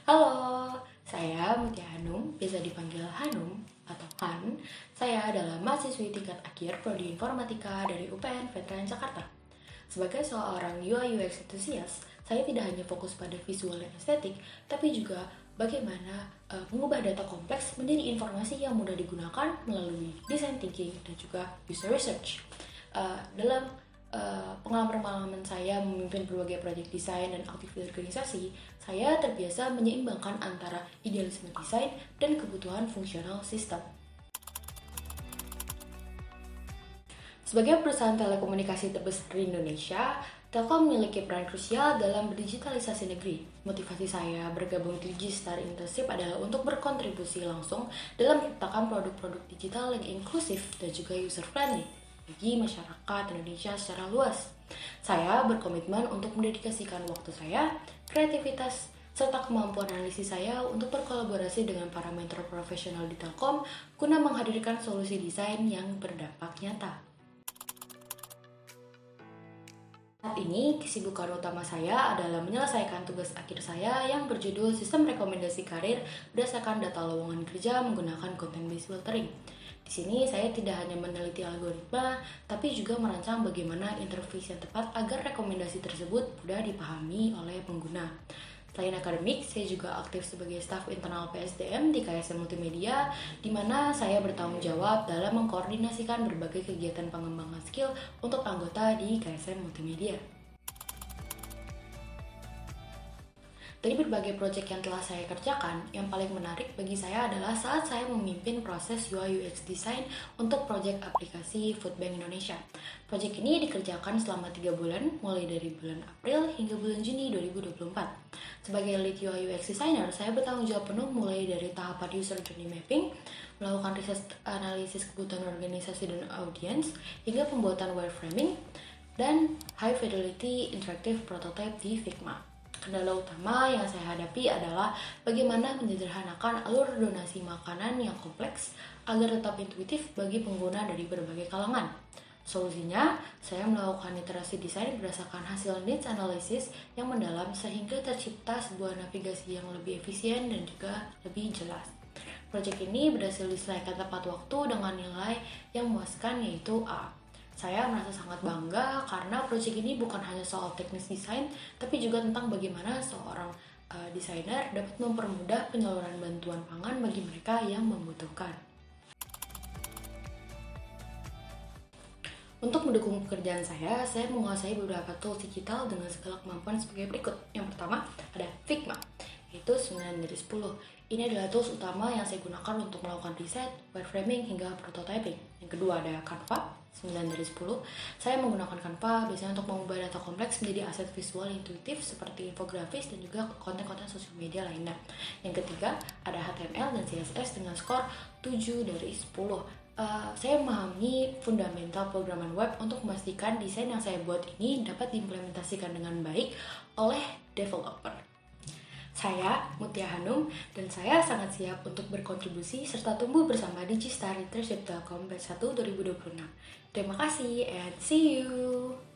Halo, saya Mutia Hanum, biasa dipanggil Hanum atau Han. Saya adalah mahasiswi tingkat akhir Prodi Informatika dari UPN Veteran Jakarta. Sebagai seorang UI UX enthusiast, saya tidak hanya fokus pada visual dan estetik, tapi juga bagaimana mengubah data kompleks menjadi informasi yang mudah digunakan melalui design thinking dan juga user research. Dalam pengalaman-pengalaman saya memimpin berbagai proyek desain dan aktif di organisasi, saya terbiasa menyeimbangkan antara idealisme desain dan kebutuhan fungsional sistem. Sebagai perusahaan telekomunikasi terbesar di Indonesia, Telkom memiliki peran krusial dalam berdigitalisasi negeri. Motivasi saya bergabung di Digistar Internship adalah untuk berkontribusi langsung dalam menciptakan produk-produk digital yang inklusif dan juga user-friendly bagi masyarakat Indonesia secara luas. Saya berkomitmen untuk mendedikasikan waktu saya, kreativitas, serta kemampuan analisis saya untuk berkolaborasi dengan para mentor profesional di Telkom guna menghadirkan solusi desain yang berdampak nyata. Saat ini, kesibukan utama saya adalah menyelesaikan tugas akhir saya yang berjudul Sistem Rekomendasi Karir berdasarkan data lowongan kerja menggunakan content-based filtering. Di sini saya tidak hanya meneliti algoritma, tapi juga merancang bagaimana interface yang tepat agar rekomendasi tersebut mudah dipahami oleh pengguna. Selain akademik, saya juga aktif sebagai staf internal PSDM di KSM Multimedia, di mana saya bertanggung jawab dalam mengkoordinasikan berbagai kegiatan pengembangan skill untuk anggota di KSM Multimedia. Dari berbagai proyek yang telah saya kerjakan, yang paling menarik bagi saya adalah saat saya memimpin proses UI UX design untuk proyek aplikasi Foodbank Indonesia. Proyek ini dikerjakan selama 3 bulan, mulai dari bulan April hingga bulan Juni 2024. Sebagai lead UI UX designer, saya bertanggung jawab penuh mulai dari tahapan user journey mapping, melakukan riset analisis kebutuhan organisasi dan audiens, hingga pembuatan wireframing, dan high fidelity interactive prototype di Figma. Kendala utama yang saya hadapi adalah bagaimana menyederhanakan alur donasi makanan yang kompleks agar tetap intuitif bagi pengguna dari berbagai kalangan. Solusinya, saya melakukan iterasi desain berdasarkan hasil needs analysis yang mendalam sehingga tercipta sebuah navigasi yang lebih efisien dan juga lebih jelas. Proyek ini berhasil diselesaikan tepat waktu dengan nilai yang memuaskan yaitu A. Saya merasa sangat bangga karena proyek ini bukan hanya soal teknis desain, tapi juga tentang bagaimana seorang desainer dapat mempermudah penyaluran bantuan pangan bagi mereka yang membutuhkan. Untuk mendukung pekerjaan saya menguasai beberapa tools digital dengan segala kemampuan sebagai berikut. Yang pertama, ada Figma, yaitu 9 dari 10. Ini adalah tools utama yang saya gunakan untuk melakukan riset, wireframing, hingga prototyping. Yang kedua, ada Canva, 9 dari 10. Saya menggunakan Canva biasanya untuk mengubah data kompleks menjadi aset visual intuitif seperti infografis dan juga konten-konten sosial media lainnya. Yang ketiga, ada HTML dan CSS dengan skor 7 dari 10. Saya memahami fundamental programan web untuk memastikan desain yang saya buat ini dapat diimplementasikan dengan baik oleh developer. Saya Mutia Hanum dan saya sangat siap untuk berkontribusi serta tumbuh bersama Digistar Internship Telkom Batch 1 2026. Terima kasih and see you!